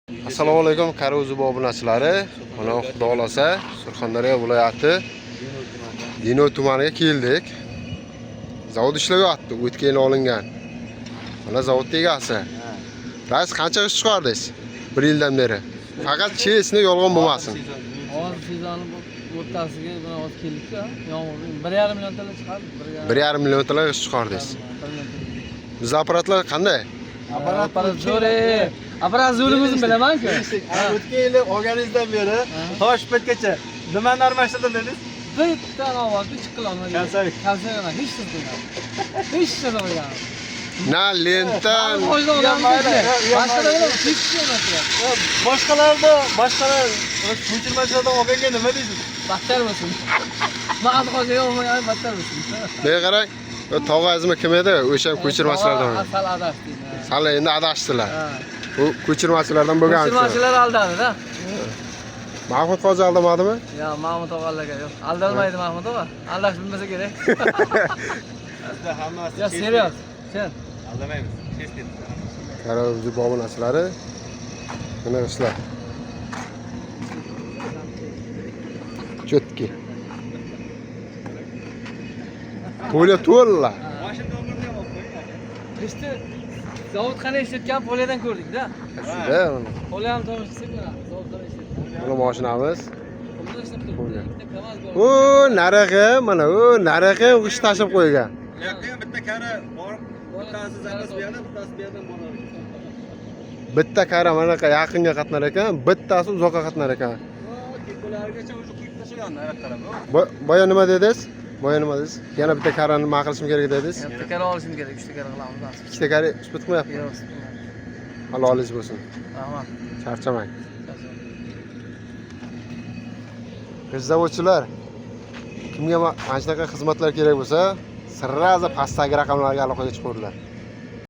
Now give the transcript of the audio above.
Assalomu alaykum Karo'zubo obunachilari. Mana Xudo xolasa Surxondaryo viloyati Dino tumaniga keldik. Zavod ishlayapti, o'tgan olingan. Mana zavod egasi. Rais qancha ish chiqardingiz? 1 yildan beri. Faqat chesni yolg'on bo'lmasin. Hozir sezonni o'rtasiga buni olib keldik-ku. Yomg'ir 1,5 million tilla chiqardi. 1,5 million tilla ish chiqardingiz. Biz apparatlar qanday? Aparat zo'ri. Aparat zo'rimizni bilaman-ku. O'tgan yili olganingizdan beri Toshkentgacha nimani almashtirdim dedingiz? Bitta ovozni chiqilolmagan. Kalsavik. Kalsavik hech narsa qilmadim. Hech narsa qilmadim. Na lentan. Boshqalar ko'chirmachilardan olganga nima deysiz? Battar bo'lsin. Maqsad qolgan olmagan battar bo'lsin. Menga qarang, tog'azmi kim edi? O'sha ko'chirmachilardan. Sal adashdi. Sal endi adashdilar. Bu ko'chirmachilardan bo'lgan. Ko'chirmachilar aldadi-da. Mahmud qozi aldamadimi? Yo'q, Mahmud og'alarga yo'q. Aldalmaydi Mahmud og'a. Aldash bilmasa kerak. Bizda hammasi. Yo'q, serios. Sen Aldamaymiz. Tez tez. Karo'zubo obunachilari. Mana ishlar. Chotki. Polya to'la. Mashina nomerini ham olib qo'ying. işte zavod qanday ishlatgan polyadan ko'rdik-da. Shunda Polya ham to'g'ri ishlatgan. Zavod qanday ishlatgan. mana mashinamiz. Qo'lda ishlab turibdi. Bitta kamaz bor. O, narig'i, mana u narig'i g'ish tashib qo'ygan. Yo'q, bitta kara bor. Bittasi zapas bu yerda, bittasi bu yerdan bo'ladi. Bitta kara mana yaqinga qatnar ekan, bittasi uzoqqa qatnar ekan. Kekularigacha o'sha quyib tashlagan, nariq qarab. Boya nima dedingiz? Boya nima dedingiz? Yana bitta karani nima qilishim kerak dedingiz? Bitta kara olishim kerak, 3 ta kara qilamiz. Ikkita kara isbot qilmayapti. Yo'q. Halolingiz bo'lsin. Tamam. Charchamang. Zavodchilar, kimga mana shunaqa xizmatlar kerak bo'lsa, sirraza pastdagi raqamlarga aloqaga chiqinglar.